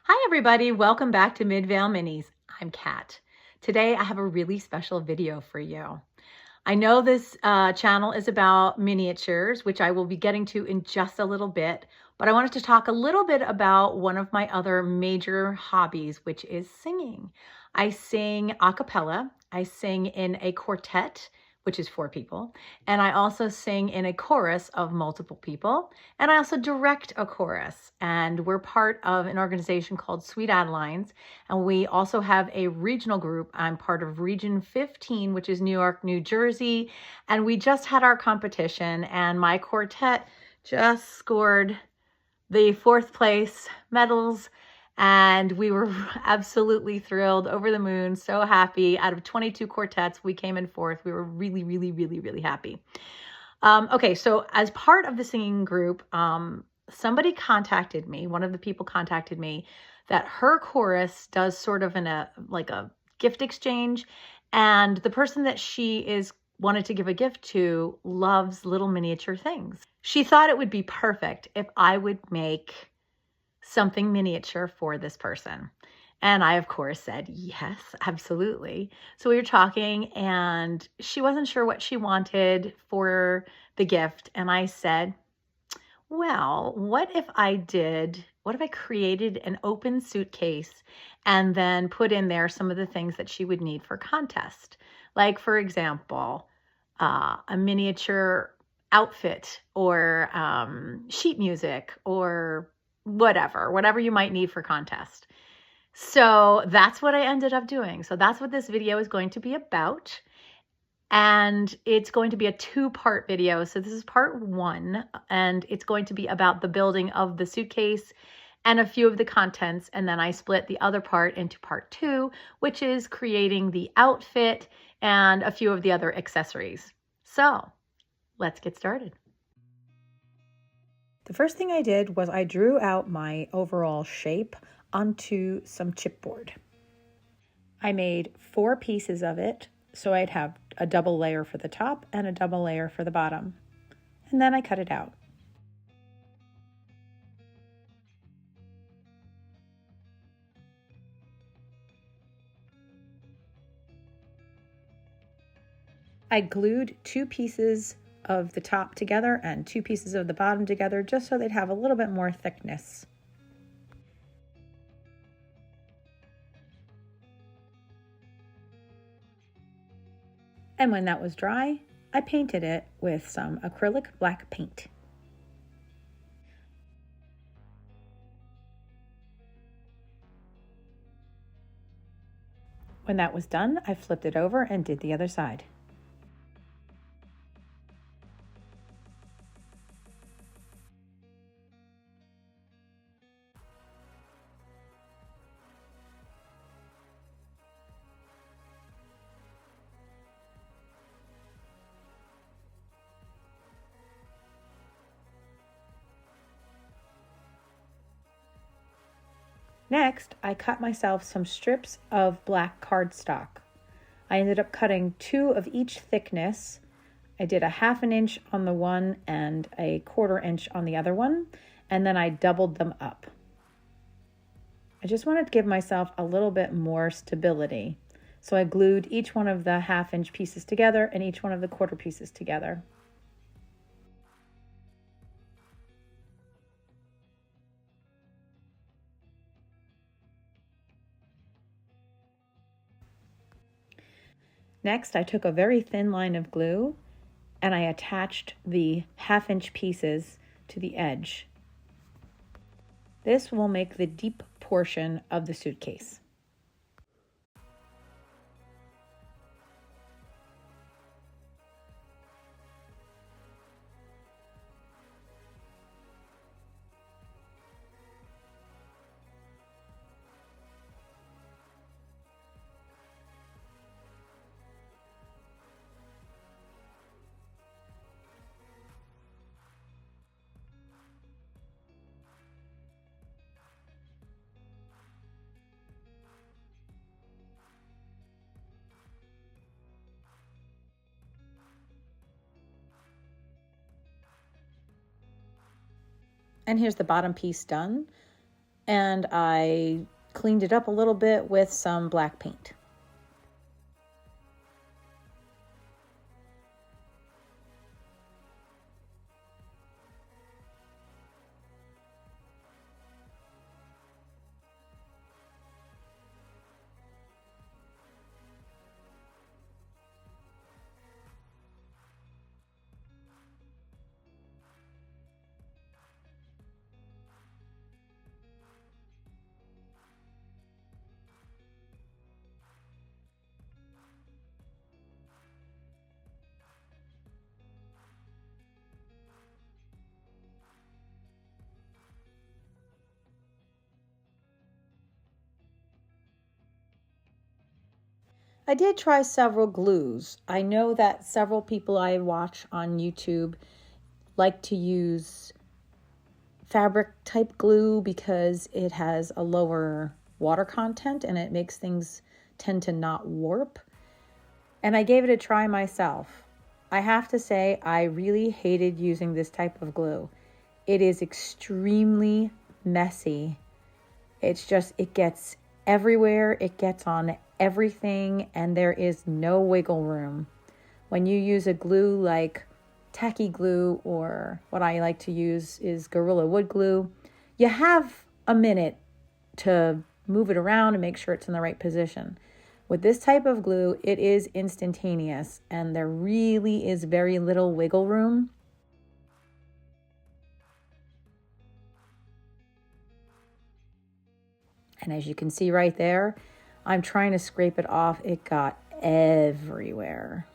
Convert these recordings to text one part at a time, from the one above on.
Hi everybody, welcome back to Midvale Minis. I'm Kat. Today I have a really special video for you. I know this channel is about miniatures, which I will be getting to in just a little bit, but I wanted to talk a little bit about one of my other major hobbies, which is singing. I sing a cappella. I sing in a quartet, which is 4 people, and I also sing in a chorus of multiple people, and I also direct a chorus, and we're part of an organization called Sweet Adelines, and we also have a regional group. I'm part of Region 15, which is New York, New Jersey, and we just had our competition, and my quartet just scored the 4th place medals, and we were absolutely thrilled, over the moon, so happy. Out of 22 quartets, we came in 4th. We were really, really, really, really happy. Okay, so as part of the singing group, somebody contacted me, one of the people contacted me, that her chorus does sort of like a gift exchange, and the person that she is wanted to give a gift to loves little miniature things. She thought it would be perfect if I would make something miniature for this person. And I, of course, said, yes, absolutely. So we were talking, and she wasn't sure what she wanted for the gift. And I said, well, what if I created an open suitcase and then put in there some of the things that she would need for contest? Like, for example, a miniature outfit, or sheet music, or whatever you might need for contest. So that's what I ended up doing. So that's what this video is going to be about. And it's going to be a 2-part video. So this is part 1, and it's going to be about the building of the suitcase and a few of the contents. And then I split the other part into part 2, which is creating the outfit and a few of the other accessories. So let's get started. The first thing I did was I drew out my overall shape onto some chipboard. I made 4 pieces of it, so I'd have a double layer for the top and a double layer for the bottom. And then I cut it out. I glued 2 pieces of the top together and 2 pieces of the bottom together, just so they'd have a little bit more thickness. And when that was dry, I painted it with some acrylic black paint. When that was done, I flipped it over and did the other side. Next, I cut myself some strips of black cardstock. I ended up cutting 2 of each thickness. I did a 1/2 inch on the one and a 1/4 inch on the other one, and then I doubled them up. I just wanted to give myself a little bit more stability. So I glued each one of the 1/2 inch pieces together and each one of the 1/4 pieces together. Next, I took a very thin line of glue and I attached the 1/2 inch pieces to the edge. This will make the deep portion of the suitcase. And here's the bottom piece done. and I cleaned it up a little bit with some black paint. I did try several glues. I know that several people I watch on YouTube like to use fabric type glue because it has a lower water content and it makes things tend to not warp. And I gave it a try myself. I have to say, I really hated using this type of glue. It is extremely messy. It gets everywhere. It gets on everything, and there is no wiggle room. When you use a glue like tacky glue, or what I like to use is Gorilla Wood glue, you have a minute to move it around and make sure it's in the right position. With this type of glue, it is instantaneous, and there really is very little wiggle room. And as you can see right there, I'm trying to scrape it off. It got everywhere.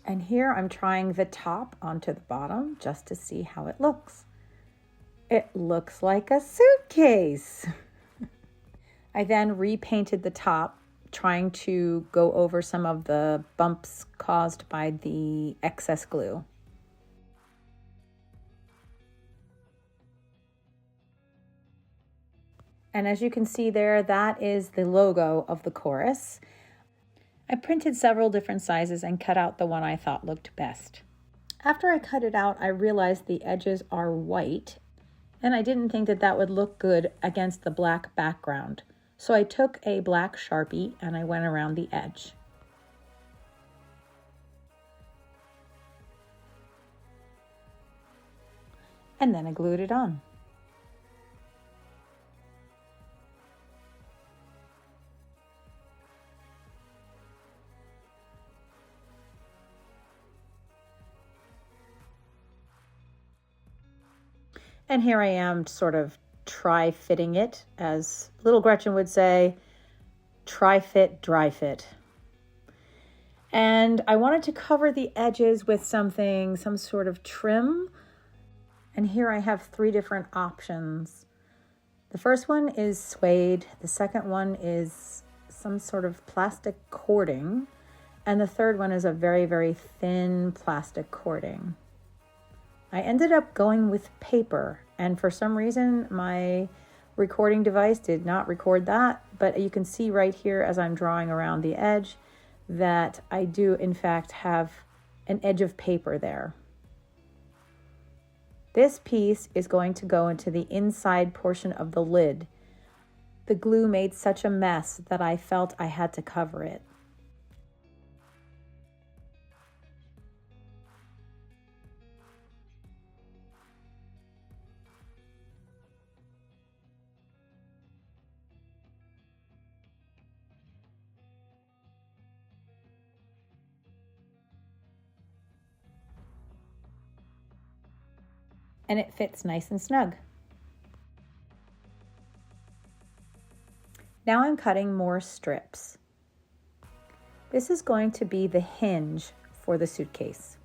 And here I'm trying the top onto the bottom just to see how it looks. It looks like a suitcase. I then repainted the top, trying to go over some of the bumps caused by the excess glue. And as you can see there, that is the logo of the chorus. I printed several different sizes and cut out the one I thought looked best. After I cut it out, I realized the edges are white, and I didn't think that that would look good against the black background. So I took a black Sharpie and I went around the edge. And then I glued it on. And here I am sort of try-fitting it, as little Gretchen would say, try-fit, dry-fit. And I wanted to cover the edges with some sort of trim. And here I have 3 different options. The first one is suede. The second one is some sort of plastic cording. And the third one is a very, very thin plastic cording. I ended up going with paper, and for some reason my recording device did not record that, but you can see right here as I'm drawing around the edge that I do in fact have an edge of paper there. This piece is going to go into the inside portion of the lid. The glue made such a mess that I felt I had to cover it. And it fits nice and snug. Now I'm cutting more strips. This is going to be the hinge for the suitcase.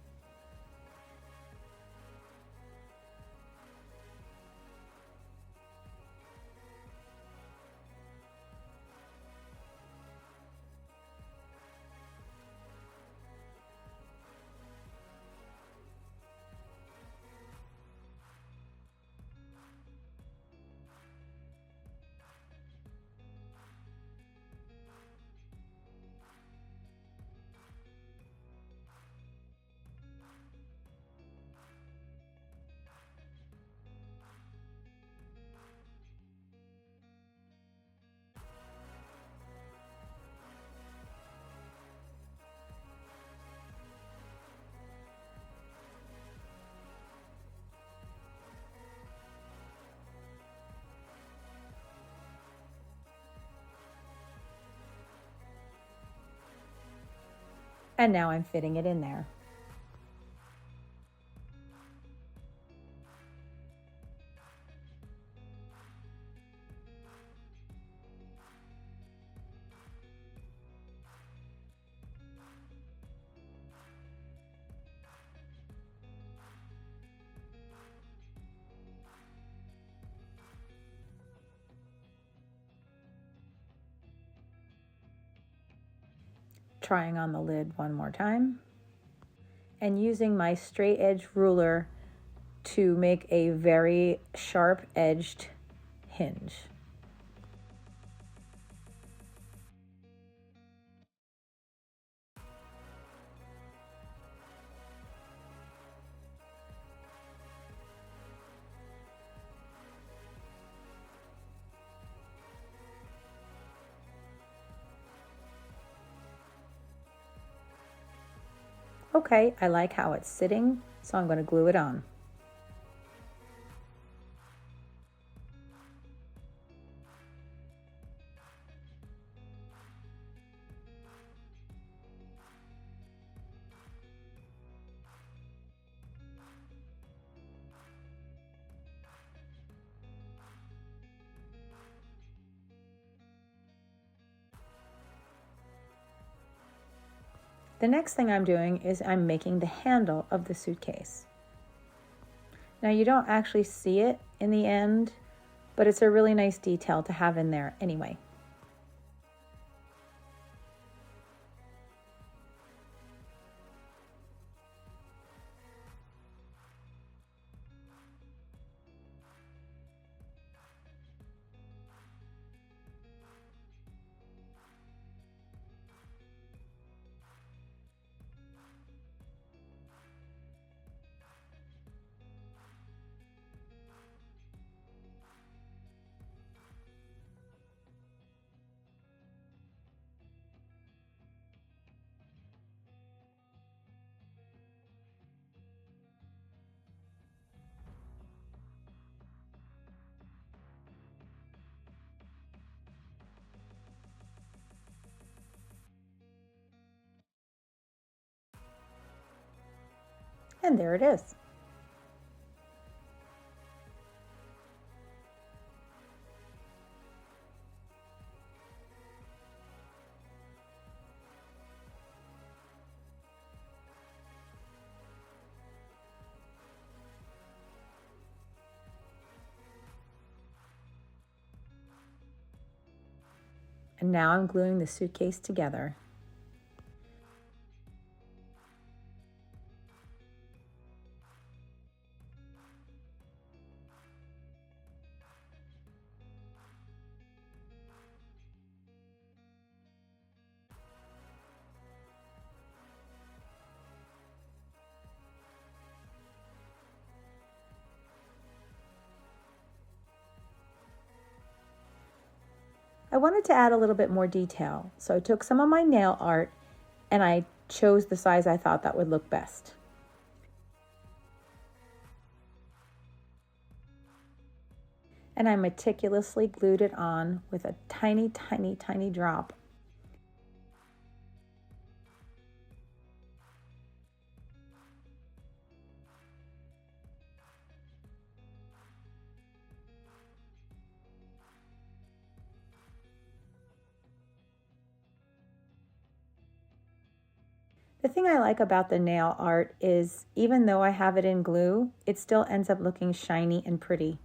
And now I'm fitting it in there. Trying on the lid one more time, and using my straight edge ruler to make a very sharp edged hinge. Okay, I like how it's sitting, so I'm going to glue it on. The next thing I'm doing is I'm making the handle of the suitcase. Now you don't actually see it in the end, but it's a really nice detail to have in there anyway. And there it is. And now I'm gluing the suitcase together. I wanted to add a little bit more detail, so I took some of my nail art and I chose the size I thought that would look best. And I meticulously glued it on with a tiny, tiny, tiny drop. The thing I like about the nail art is even though I have it in glue, it still ends up looking shiny and pretty.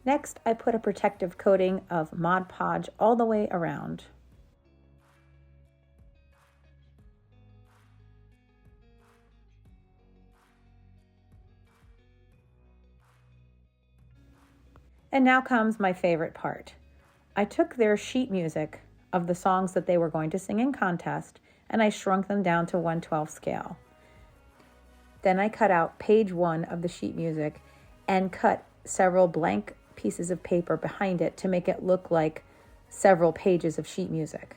Next, I put a protective coating of Mod Podge all the way around. And now comes my favorite part. I took their sheet music of the songs that they were going to sing in contest, and I shrunk them down to 1/12 scale. Then I cut out page 1 of the sheet music and cut several blank pieces of paper behind it to make it look like several pages of sheet music.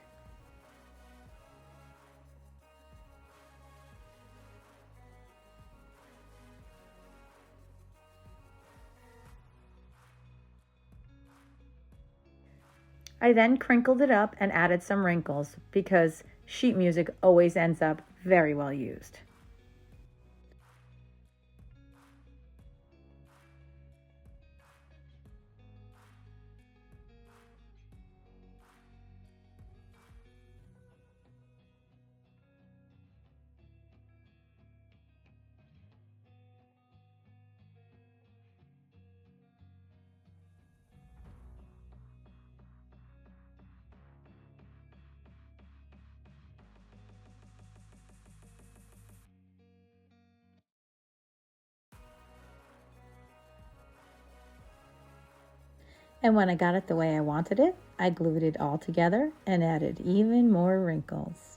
I then crinkled it up and added some wrinkles because sheet music always ends up very well used. And when I got it the way I wanted it, I glued it all together and added even more wrinkles.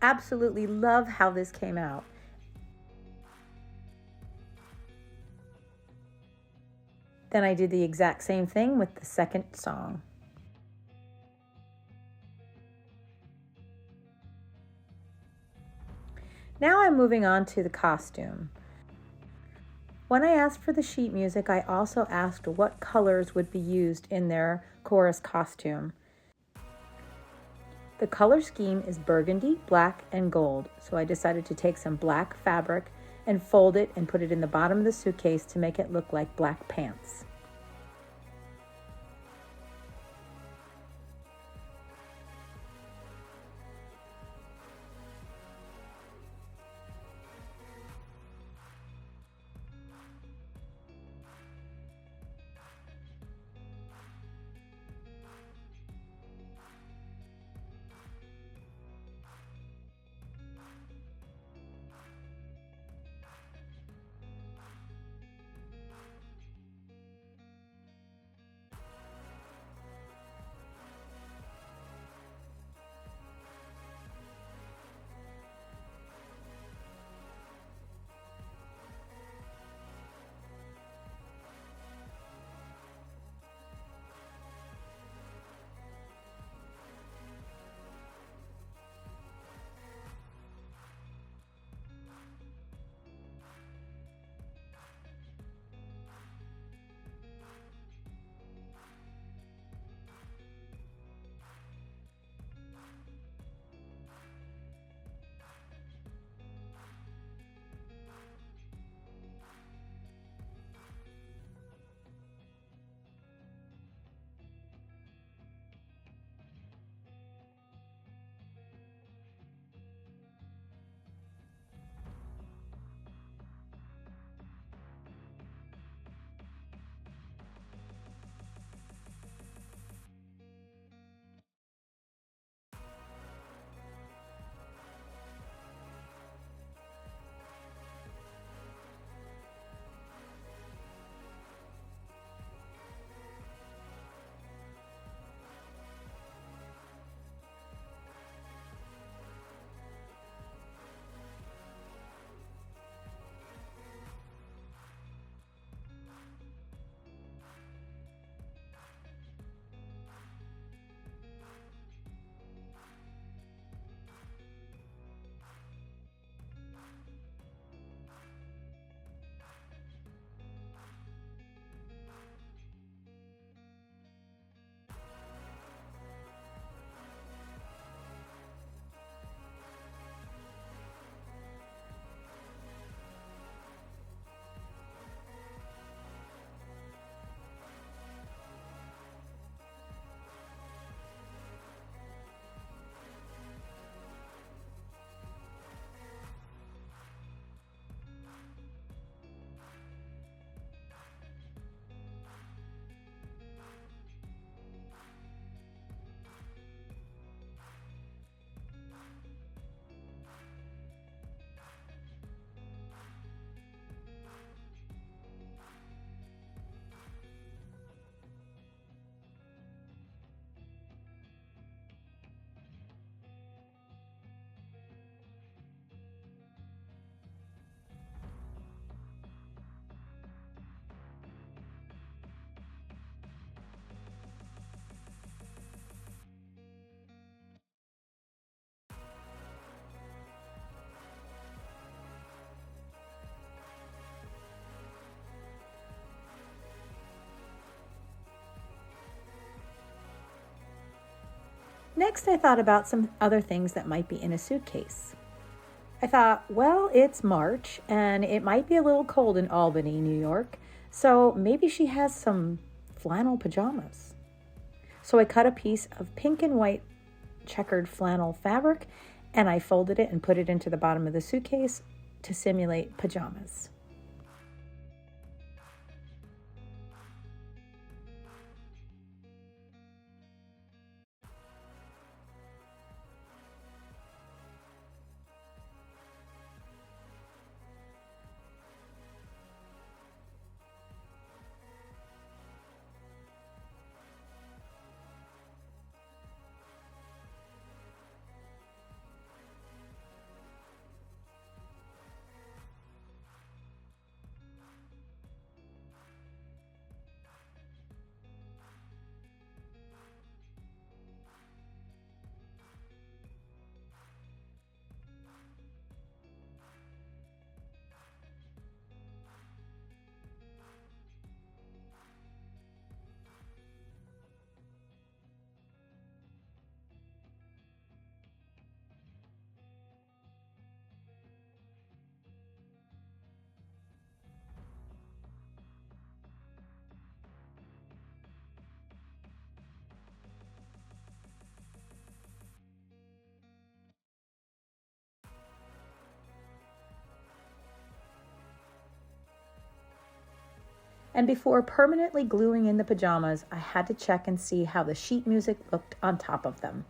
Absolutely love how this came out. Then I did the exact same thing with the second song. Now I'm moving on to the costume. When I asked for the sheet music, I also asked what colors would be used in their chorus costume. The color scheme is burgundy, black, and gold, so I decided to take some black fabric and fold it and put it in the bottom of the suitcase to make it look like black pants. Next, I thought about some other things that might be in a suitcase. I thought, well, it's March and it might be a little cold in Albany, New York, so maybe she has some flannel pajamas. So I cut a piece of pink and white checkered flannel fabric and I folded it and put it into the bottom of the suitcase to simulate pajamas. And before permanently gluing in the pajamas, I had to check and see how the sheet music looked on top of them.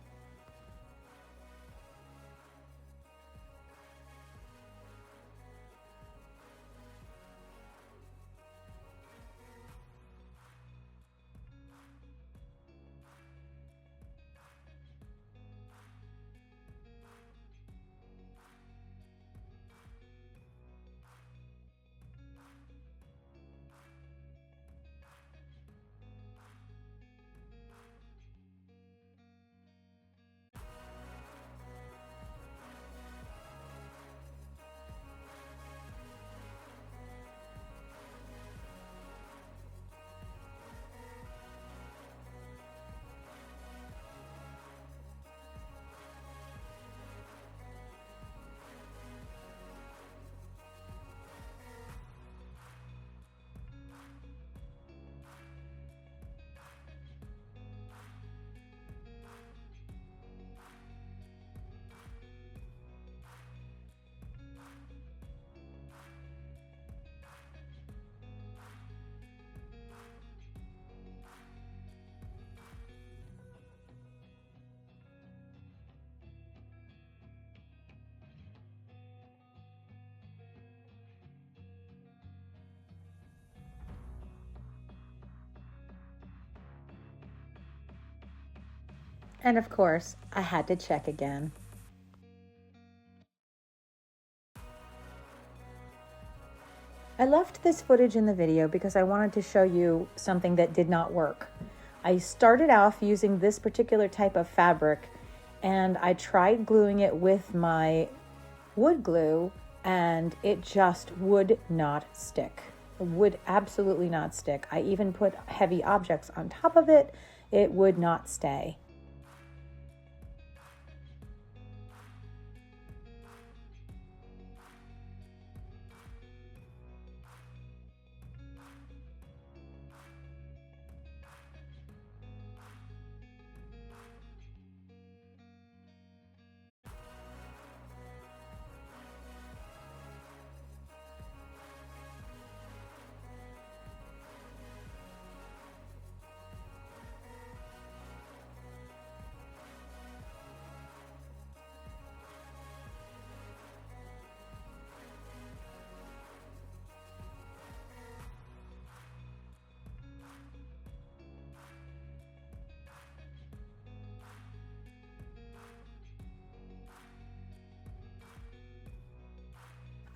And of course, I had to check again. I left this footage in the video because I wanted to show you something that did not work. I started off using this particular type of fabric and I tried gluing it with my wood glue and it just would not stick. It would absolutely not stick. I even put heavy objects on top of it. It would not stay.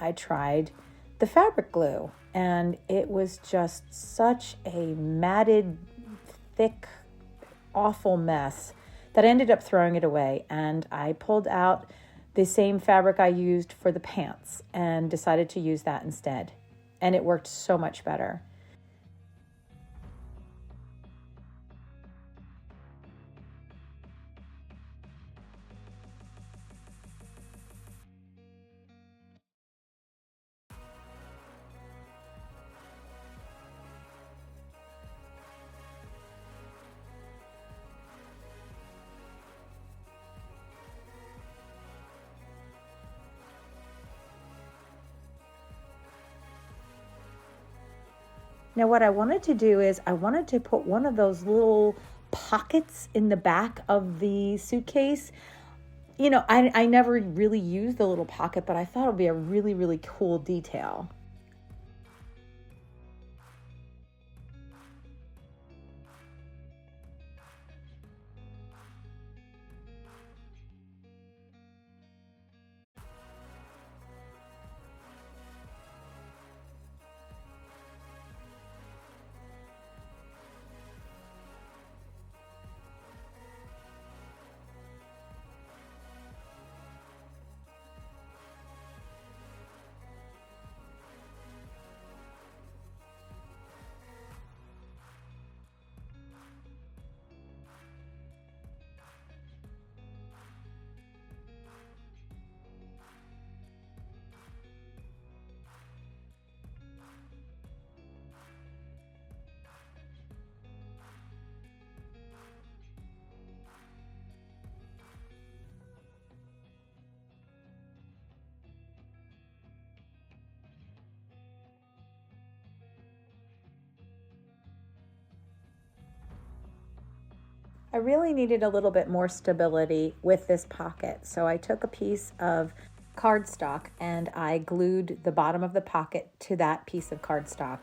I tried the fabric glue and it was just such a matted, thick, awful mess that I ended up throwing it away. And I pulled out the same fabric I used for the pants and decided to use that instead. And it worked so much better. Now what I wanted to do is I wanted to put one of those little pockets in the back of the suitcase. You know, I never really used the little pocket, but I thought it would be a really, really cool detail. I really needed a little bit more stability with this pocket. So I took a piece of cardstock and I glued the bottom of the pocket to that piece of cardstock.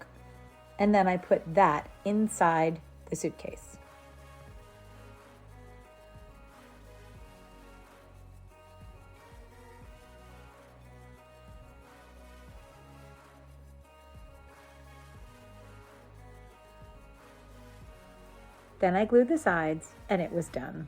And then I put that inside the suitcase. Then I glued the sides and it was done.